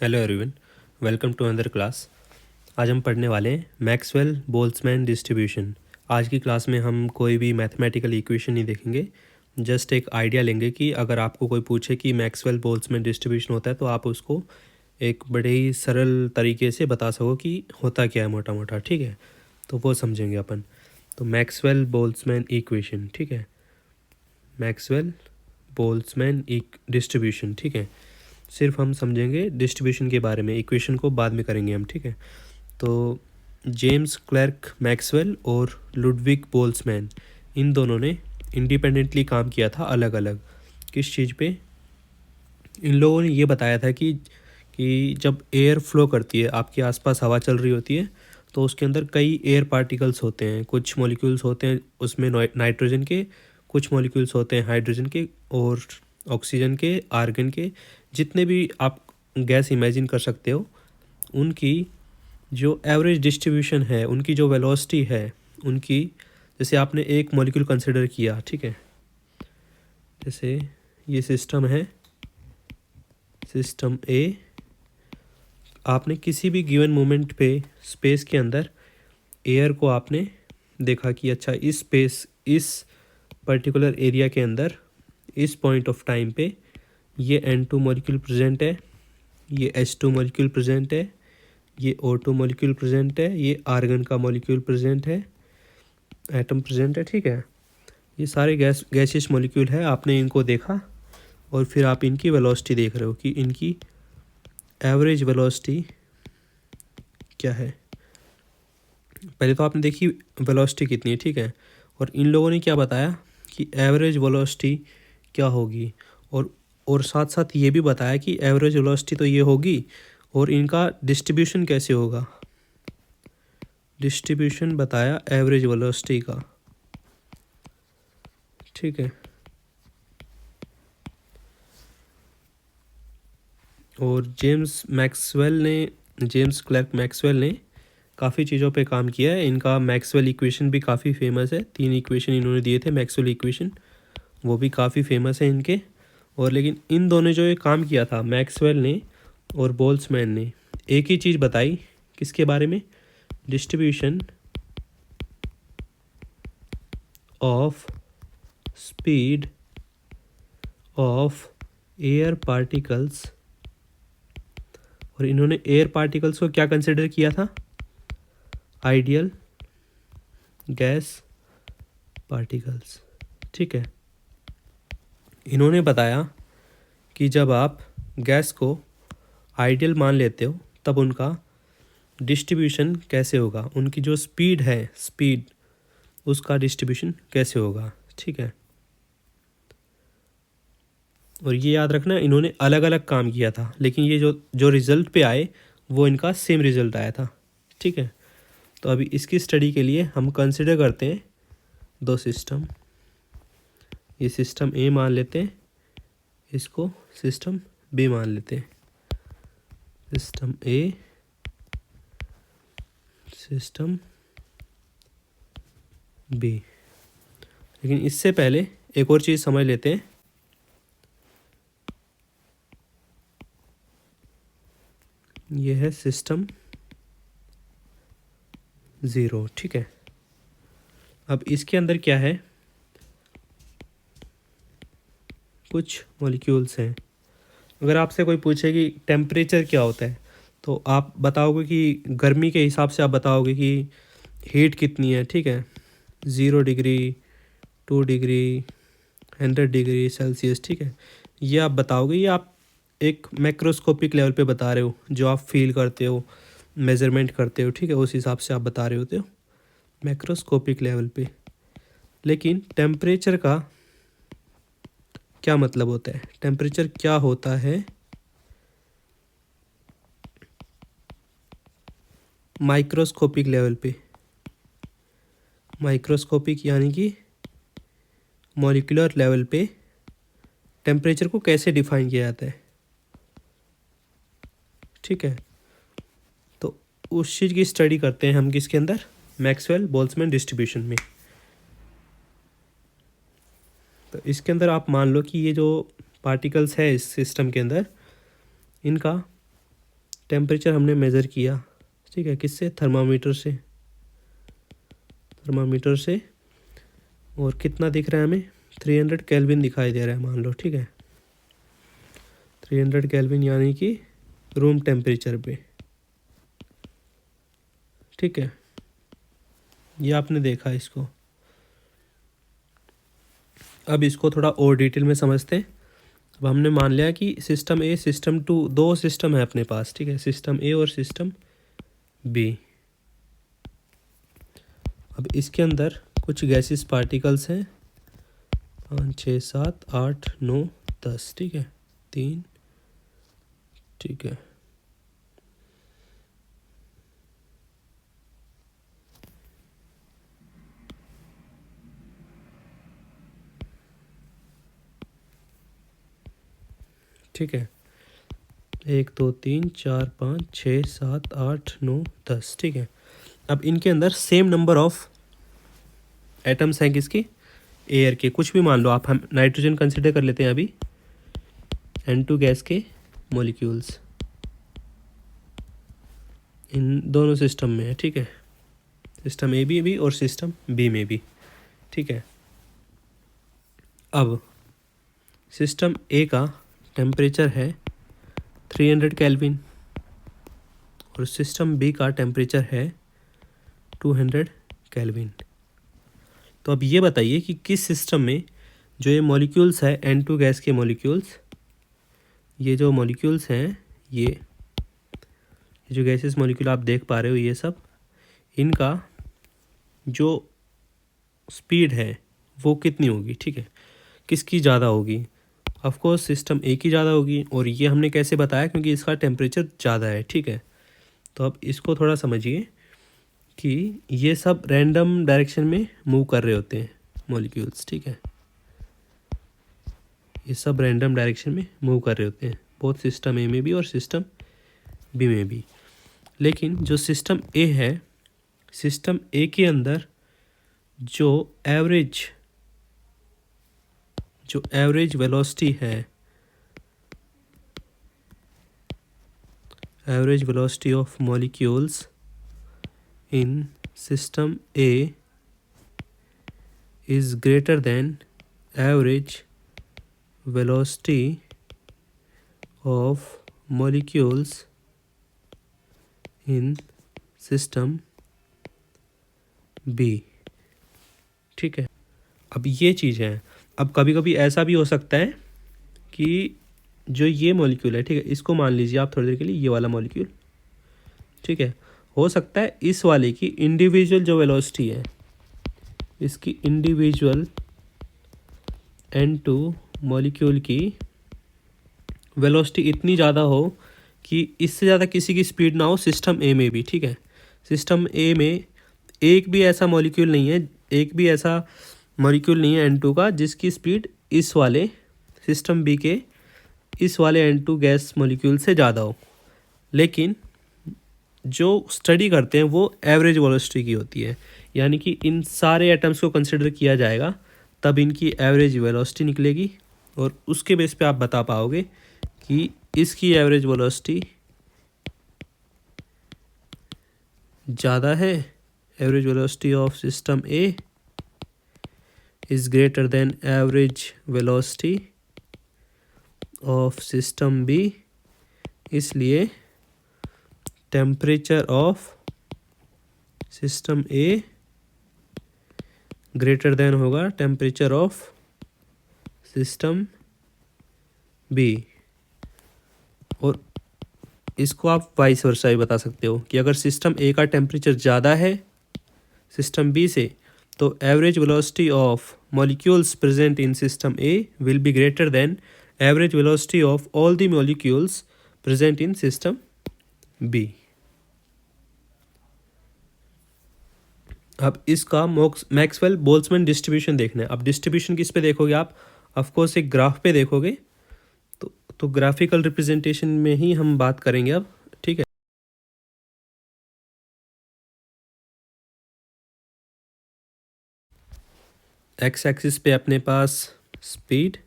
Hello everyone, welcome to another class. आज हम पढ़ने वाले हैं मैक्सवेल बोल्ट्जमैन डिस्ट्रीब्यूशन। आज की क्लास में हम कोई भी मैथमेटिकल इक्वेशन नहीं देखेंगे, जस्ट एक आइडिया लेंगे कि अगर आपको कोई पूछे कि मैक्सवेल बोल्ट्जमैन डिस्ट्रीब्यूशन होता है तो आप उसको एक बड़े ही सरल तरीके से बता सको कि होता क्या है मोटा मोटा। ठीक है, तो वो समझेंगे अपन। तो मैक्सवेल बोल्ट्जमैन इक्वेशन, ठीक है, मैक्सवेल बोल्ट्जमैन डिस्ट्रीब्यूशन, ठीक है। सिर्फ हम समझेंगे डिस्ट्रीब्यूशन के बारे में, इक्वेशन को बाद में करेंगे हम, ठीक है। तो जेम्स क्लर्क मैक्सवेल और लुडविग बोल्ट्जमैन, इन दोनों ने इंडिपेंडेंटली काम किया था अलग अलग। किस चीज़ पे? इन लोगों ने ये बताया था कि जब एयर फ्लो करती है, आपके आसपास हवा चल रही होती है, तो उसके अंदर कई एयर पार्टिकल्स होते हैं। कुछ मॉलिक्यूल्स होते हैं उसमें नाइट्रोजन के, कुछ मॉलिक्यूल्स होते हैं हाइड्रोजन के और ऑक्सीजन के, आर्गन के। जितने भी आप गैस इमेजिन कर सकते हो, उनकी जो एवरेज डिस्ट्रीब्यूशन है, उनकी जो वेलोसिटी है, उनकी, जैसे आपने एक मॉलिक्यूल कंसिडर किया, ठीक है, जैसे ये सिस्टम है, सिस्टम ए। आपने किसी भी गिवन मोमेंट पे स्पेस के अंदर एयर को आपने देखा कि अच्छा इस स्पेस, इस पर्टिकुलर एरिया के अंदर, इस पॉइंट ऑफ टाइम पे ये N2 मॉलिक्यूल प्रेजेंट है, ये H2 मॉलिक्यूल प्रेजेंट है, ये O2 मॉलिक्यूल प्रेजेंट है, ये आर्गन का मॉलिक्यूल प्रेजेंट है, एटम प्रेजेंट है, ठीक है। ये सारे गैसियस मॉलिक्यूल है, आपने इनको देखा और फिर आप इनकी वेलोसिटी देख रहे हो कि इनकी एवरेज वेलोसिटी क्या है। पहले तो आपने देखी वेलोसिटी कितनी है, ठीक है, और इन लोगों ने क्या बताया कि एवरेज वेलोसिटी क्या होगी, और साथ साथ ये भी बताया कि एवरेज वेलोसिटी तो ये होगी और इनका डिस्ट्रीब्यूशन कैसे होगा। डिस्ट्रीब्यूशन बताया एवरेज वेलोसिटी का, ठीक है। और जेम्स क्लर्क मैक्सवेल ने काफ़ी चीज़ों पे काम किया है। इनका मैक्सवेल इक्वेशन भी काफ़ी फेमस है। 3 इक्वेशन इन्होंने दिए थे मैक्सवेल इक्वेशन, वो भी काफ़ी फेमस है इनके। और लेकिन इन दोनों जो ये काम किया था, मैक्सवेल ने और बोल्ट्जमैन ने, एक ही चीज़ बताई, किसके बारे में? Distribution of speed of air particles. और इन्होंने एयर पार्टिकल्स को क्या कंसिडर किया था? आइडियल गैस पार्टिकल्स, ठीक है। इन्होंने बताया कि जब आप गैस को आइडियल मान लेते हो तब उनका डिस्ट्रीब्यूशन कैसे होगा, उनकी जो स्पीड है, स्पीड, उसका डिस्ट्रीब्यूशन कैसे होगा, ठीक है। और ये याद रखना, इन्होंने अलग अलग काम किया था, लेकिन ये जो जो रिज़ल्ट पे आए वो इनका सेम रिज़ल्ट आया था, ठीक है। तो अभी इसकी स्टडी के लिए हम कंसिडर करते हैं दो सिस्टम। ये सिस्टम ए मान लेते हैं, इसको सिस्टम बी मान लेते हैं। सिस्टम ए, सिस्टम बी। लेकिन इससे पहले एक और चीज़ समझ लेते हैं। ये है सिस्टम ज़ीरो, ठीक है। अब इसके अंदर क्या है? कुछ मॉलिक्यूल्स हैं। अगर आपसे कोई पूछे कि टेम्परेचर क्या होता है, तो आप बताओगे कि गर्मी के हिसाब से आप बताओगे कि हीट कितनी है, ठीक है, 0 डिग्री, 2 डिग्री, 100 डिग्री सेल्सियस, ठीक है। ये आप बताओगे, ये आप एक मैक्रोस्कोपिक लेवल पे बता रहे हो, जो आप फील करते हो, मेज़रमेंट करते हो, ठीक है, उस हिसाब से आप बता रहे होते हो मैक्रोस्कोपिक लेवल पे। लेकिन टेम्परेचर का क्या मतलब होता है? टेम्परेचर क्या होता है? माइक्रोस्कोपिक लेवल पे। माइक्रोस्कोपिक यानी कि मॉलिक्यूलर लेवल पे टेम्परेचर को कैसे डिफाइन किया जाता है, ठीक है। तो उस चीज़ की स्टडी करते हैं हम किसके अंदर? मैक्सवेल बोल्ट्जमैन डिस्ट्रीब्यूशन में। तो इसके अंदर आप मान लो कि ये जो पार्टिकल्स है इस सिस्टम के अंदर, इनका टेम्परेचर हमने मेज़र किया, ठीक है, किससे, थर्मामीटर से, और कितना दिख रहा है हमें, 300 केल्विन दिखाई दे रहा है मान लो, ठीक है, 300 केल्विन यानी कि रूम टेम्परेचर पे, ठीक है, ये आपने देखा इसको। अब इसको थोड़ा और डिटेल में समझते हैं। अब हमने मान लिया कि सिस्टम ए, सिस्टम 2, दो सिस्टम है अपने पास, ठीक है, सिस्टम ए और सिस्टम बी। अब इसके अंदर कुछ गैसेस पार्टिकल्स हैं, 5 6 7 8 9 10, ठीक है, 3, ठीक है। ठीक है, 1 2 3 4 5 6 7 8 9 10, ठीक है। अब इनके अंदर सेम नंबर ऑफ एटम्स हैं किसके, एयर के, कुछ भी मान लो आप, हम नाइट्रोजन कंसिडर कर लेते हैं अभी, N2 गैस के मॉलिक्यूल्स इन दोनों सिस्टम में है, ठीक है, सिस्टम ए भी और सिस्टम बी में भी, ठीक है। अब सिस्टम ए का टेम्परेचर है 300 केल्विन और सिस्टम बी का टेम्परेचर है 200 केल्विन। तो अब ये बताइए कि किस सिस्टम में जो ये मॉलिक्यूल्स है N2 गैस के मॉलिक्यूल्स, ये जो मॉलिक्यूल्स हैं, ये जो गैसेस मॉलिक्यूल आप देख पा रहे हो, ये सब, इनका जो स्पीड है वो कितनी होगी, ठीक है, किसकी ज़्यादा होगी। ऑफ कोर्स सिस्टम ए की ज़्यादा होगी, और ये हमने कैसे बताया, क्योंकि इसका टेम्परेचर ज़्यादा है, ठीक है। तो अब इसको थोड़ा समझिए कि ये सब रैंडम डायरेक्शन में मूव कर रहे होते हैं मॉलिक्यूल्स, ठीक है, ये सब रैंडम डायरेक्शन में मूव कर रहे होते हैं, बोथ सिस्टम ए में भी और सिस्टम बी में भी। लेकिन जो सिस्टम ए है, सिस्टम ए के अंदर जो एवरेज वेलोसिटी है, average velocity of molecules in system A is greater than average velocity of molecules in system B, ठीक है। अब ये चीज़ है, अब कभी कभी ऐसा भी हो सकता है कि जो ये मॉलिक्यूल है, ठीक है, इसको मान लीजिए आप थोड़ी देर के लिए, ये वाला मॉलिक्यूल, ठीक है, हो सकता है इस वाले की इंडिविजुअल जो वेलोसिटी है, इसकी इंडिविजुअल N2 मॉलिक्यूल की वेलोसिटी इतनी ज़्यादा हो कि इससे ज़्यादा किसी की स्पीड ना हो सिस्टम ए में भी, ठीक है। सिस्टम ए में एक भी ऐसा मॉलिक्यूल नहीं है, N2 का जिसकी स्पीड इस वाले सिस्टम बी के इस वाले N2 गैस मॉलिक्यूल से ज़्यादा हो। लेकिन जो स्टडी करते हैं वो एवरेज वेलोसिटी की होती है, यानी कि इन सारे एटम्स को कंसिडर किया जाएगा, तब इनकी एवरेज वेलोसिटी निकलेगी, और उसके बेस पे आप बता पाओगे कि इसकी एवरेज वेलोसिटी ज़्यादा है, average velocity of system A is greater than average velocity of system B, इसलिए temperature of system A greater than होगा टेम्परेचर ऑफ सिस्टम बी। और इसको आप वाइस वर्सा भी बता सकते हो कि अगर सिस्टम ए का टेम्परेचर ज़्यादा है सिस्टम बी से, तो average velocity of molecules present in system A will be greater than average velocity of all the molecules present in system B. अब इसका मैक्सवेल बोल्ट्जमैन डिस्ट्रीब्यूशन देखना है। अब डिस्ट्रीब्यूशन किस पे देखोगे आप, ऑफकोर्स एक ग्राफ पे देखोगे, तो ग्राफिकल रिप्रेजेंटेशन में ही हम बात करेंगे अब, ठीक है। एक्स एक्सिस पे अपने पास स्पीड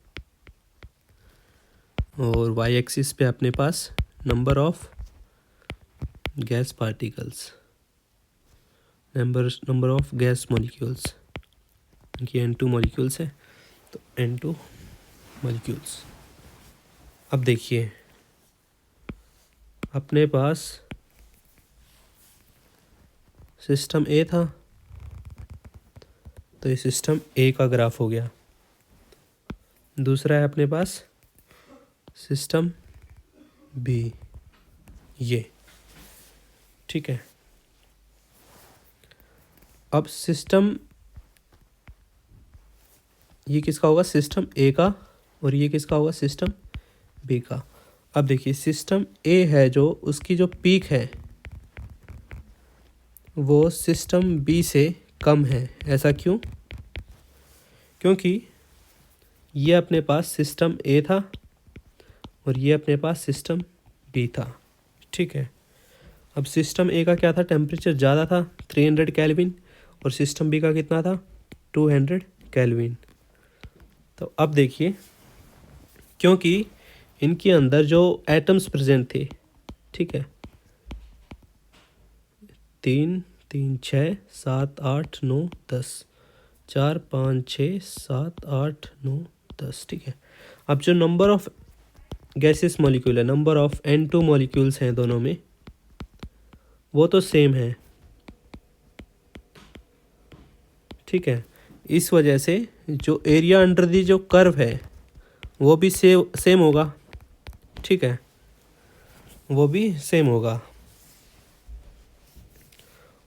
और वाई एक्सिस पे अपने पास number of gas particles, number of gas molecules, ये N2 मॉलिक्यूल्स है तो N2 मॉलिक्यूल्स। अब देखिए अपने पास सिस्टम ए था तो ये सिस्टम ए का ग्राफ हो गया। दूसरा है अपने पास सिस्टम बी, ये ठीक है। अब सिस्टम ये किसका होगा, सिस्टम ए का, और ये किसका होगा, सिस्टम बी का। अब देखिए सिस्टम ए है जो, उसकी जो पीक है वो सिस्टम बी से कम है। ऐसा क्यों? क्योंकि ये अपने पास सिस्टम ए था और ये अपने पास सिस्टम बी था, ठीक है। अब सिस्टम ए का क्या था, टेम्परेचर ज़्यादा था 300 केल्विन, और सिस्टम बी का कितना था 200 केल्विन। तो अब देखिए क्योंकि इनके अंदर जो एटम्स प्रेजेंट थे, ठीक है, 3 3 6 7 8 9 10, 4 5 6 7 8 9 10, ठीक है। अब जो नंबर ऑफ गैसेस मॉलिक्यूल है, नंबर ऑफ N2 मॉलिक्यूल्स हैं दोनों में, वो तो सेम है, ठीक है। इस वजह से जो एरिया अंडर दी जो कर्व है वो भी सेम होगा, ठीक है, वो भी सेम होगा।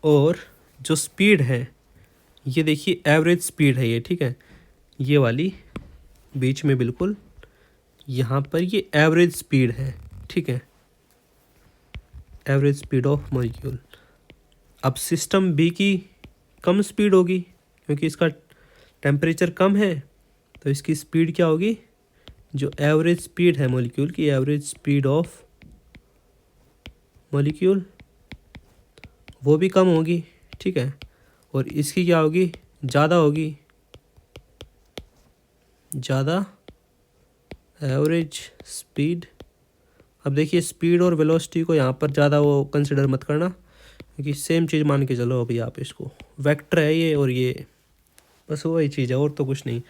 और जो स्पीड है, ये देखिए एवरेज स्पीड है ये, ठीक है, ये वाली बीच में बिल्कुल यहाँ पर ये एवरेज स्पीड है, ठीक है, एवरेज स्पीड ऑफ मॉलिक्यूल। अब सिस्टम बी की कम स्पीड होगी क्योंकि इसका टेम्परेचर कम है, तो इसकी स्पीड क्या होगी, जो एवरेज स्पीड है मॉलिक्यूल की, एवरेज स्पीड ऑफ मॉलिक्यूल वो भी कम होगी, ठीक है। और इसकी क्या होगी, ज़्यादा होगी, ज़्यादा एवरेज स्पीड। अब देखिए स्पीड और वेलोसिटी को यहाँ पर ज़्यादा वो कंसिडर मत करना क्योंकि सेम चीज़ मान के चलो अभी आप इसको, वेक्टर है ये और ये, बस वही चीज़ है और तो कुछ नहीं।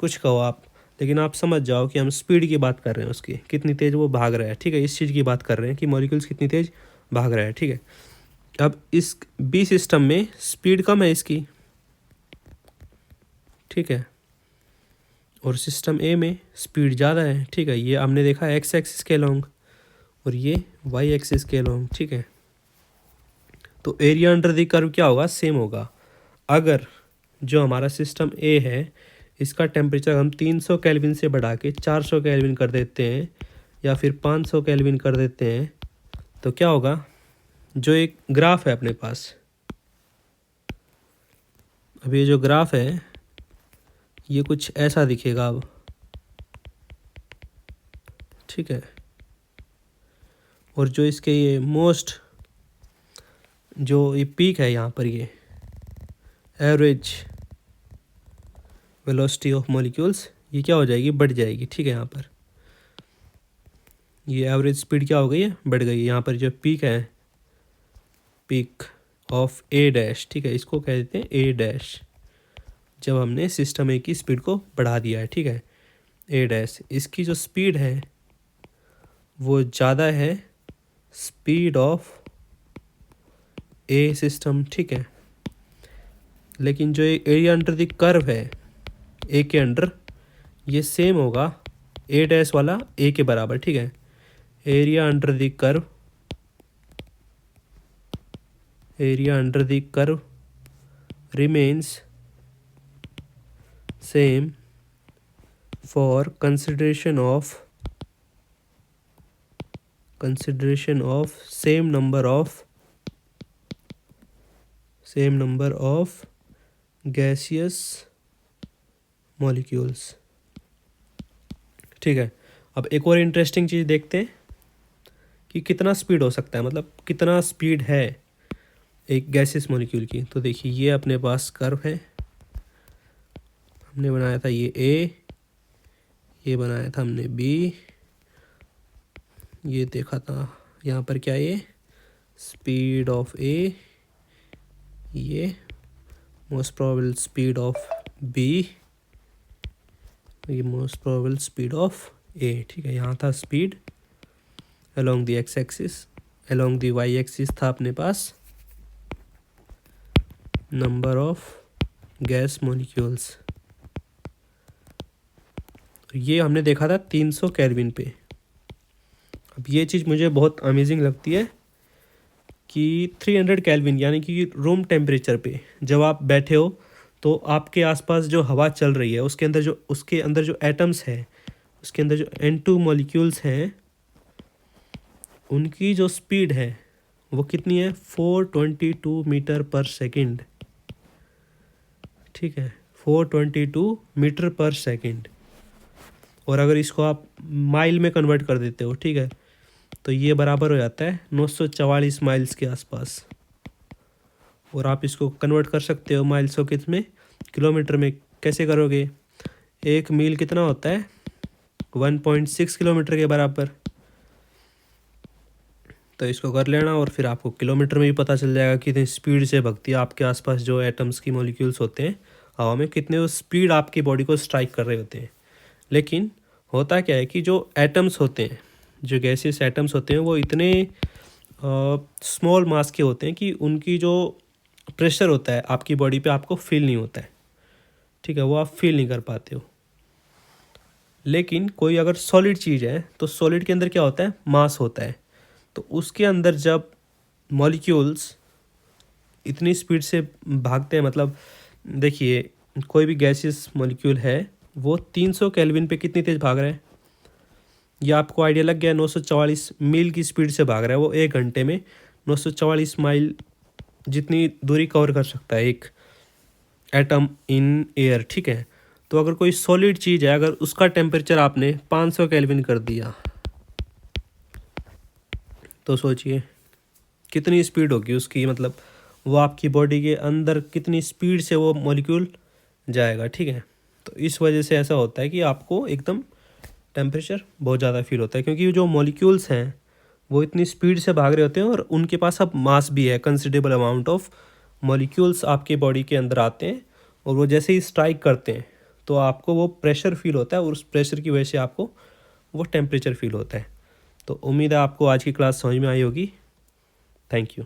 कुछ कहो आप, लेकिन आप समझ जाओ कि हम स्पीड की बात कर रहे हैं, उसकी कितनी तेज़ वो भाग रहा है, ठीक है, इस चीज़ की बात कर रहे हैं कि मॉलिक्यूल्स कितनी तेज़ भाग रहा है, ठीक है। अब इस बी सिस्टम में स्पीड कम है इसकी, ठीक है, और सिस्टम ए में स्पीड ज़्यादा है, ठीक है। ये हमने देखा एक्स एक्सिस के लॉन्ग और ये वाई एक्सिस के लॉन्ग, ठीक है। तो एरिया अंडर द कर्व क्या होगा, सेम होगा। अगर जो हमारा सिस्टम ए है इसका टेम्परेचर हम 300 केल्विन से बढ़ा के 400 केल्विन कर देते हैं या फिर 500 केल्विन कर देते हैं, तो क्या होगा, जो एक ग्राफ है अपने पास, अब ये जो ग्राफ है ये कुछ ऐसा दिखेगा अब, ठीक है। और जो इसके ये मोस्ट जो ये पीक है यहाँ पर, ये एवरेज वेलोसिटी ऑफ मॉलिक्यूल्स, ये क्या हो जाएगी, बढ़ जाएगी, ठीक है। यहाँ पर ये एवरेज स्पीड क्या हो गई है, बढ़ गई। यहाँ पर जो पीक है, पीक ऑफ ए डैश, ठीक है, इसको कह देते हैं ए डैश, जब हमने सिस्टम ए की स्पीड को बढ़ा दिया है, ठीक है, ए डैश, इसकी जो स्पीड है वो ज़्यादा है स्पीड ऑफ ए सिस्टम, ठीक है। लेकिन जो एरिया अंडर द कर्व है ए के अंडर, ये सेम होगा ए डैश वाला ए के बराबर, ठीक है। Area under the curve, area under the curve remains same for consideration of same number of gaseous molecules, ठीक है। अब एक और इंटरेस्टिंग चीज़ देखते हैं कि कितना स्पीड हो सकता है, मतलब कितना स्पीड है एक गैसियस मॉलिक्यूल की। तो देखिए ये अपने पास कर्व है, हमने बनाया था ये ए, ये बनाया था हमने बी, ये देखा था यहाँ पर क्या, ये स्पीड ऑफ ए, ये most probable speed of B, ये most probable speed of A. ठीक है, यहाँ था speed along the X axis, along the Y axis था अपने पास नंबर ऑफ गैस मॉलिक्यूल्स। ये हमने देखा था 300 केल्विन पे। अब ये चीज़ मुझे बहुत अमेजिंग लगती है कि 300 केल्विन यानी कि रूम टेम्परेचर पे जब आप बैठे हो तो आपके आसपास जो हवा चल रही है उसके अंदर जो एटम्स है, उसके अंदर जो N2 मॉलिक्यूल्स हैं, उनकी जो स्पीड है वो कितनी है, 422 मीटर पर सेकेंड। ठीक है, 422 मीटर पर सेकेंड। और अगर इसको आप माइल में कन्वर्ट कर देते हो, ठीक है, तो ये बराबर हो जाता है 944 माइल्स के आसपास। और आप इसको कन्वर्ट कर सकते हो माइल्स को किस में, किलोमीटर में। कैसे करोगे, एक मील कितना होता है, 1.6 किलोमीटर के बराबर। तो इसको कर लेना और फिर आपको किलोमीटर में भी पता चल जाएगा कि कितनी स्पीड से भगती है आपके आसपास जो एटम्स की मॉलिक्यूल्स होते हैं हवा में, कितने वो स्पीड आपकी बॉडी को स्ट्राइक कर रहे होते हैं। लेकिन होता क्या है कि जो एटम्स होते हैं, जो गैसियस एटम्स होते हैं, वो इतने स्मॉल मास के होते हैं कि उनकी जो प्रेशर होता है आपकी बॉडी पे आपको फील नहीं होता है। ठीक है, वो आप फील नहीं कर पाते हो। लेकिन कोई अगर सॉलिड चीज़ है तो सॉलिड के अंदर क्या होता है, मास होता है। तो उसके अंदर जब मॉलिक्यूल्स इतनी स्पीड से भागते हैं, मतलब देखिए कोई भी गैसियस मॉलिक्यूल है वो 300 केल्विन पे कितनी तेज़ भाग रहा है, ये आपको आइडिया लग गया। 944 मील की स्पीड से भाग रहा है वो, एक घंटे में 944 माइल जितनी दूरी कवर कर सकता है एक एटम इन एयर। ठीक है, तो अगर कोई सॉलिड चीज़ है, अगर उसका टेम्परेचर आपने 500 केल्विन कर दिया तो सोचिए कितनी स्पीड होगी उसकी, मतलब वो आपकी बॉडी के अंदर कितनी स्पीड से वो मॉलिक्यूल जाएगा। ठीक है, तो इस वजह से ऐसा होता है कि आपको एकदम टेम्परेचर बहुत ज़्यादा फील होता है, क्योंकि जो मॉलिक्यूल्स हैं वो इतनी स्पीड से भाग रहे होते हैं और उनके पास अब मास भी है, कंसिडरेबल अमाउंट ऑफ मॉलिक्यूल्स आपके बॉडी के अंदर आते हैं और वो जैसे ही स्ट्राइक करते हैं तो आपको वो प्रेशर फील होता है और उस प्रेशर की वजह से आपको वो टेम्परेचर फील होता है। तो उम्मीद है आपको आज की क्लास समझ में आई होगी। Thank you.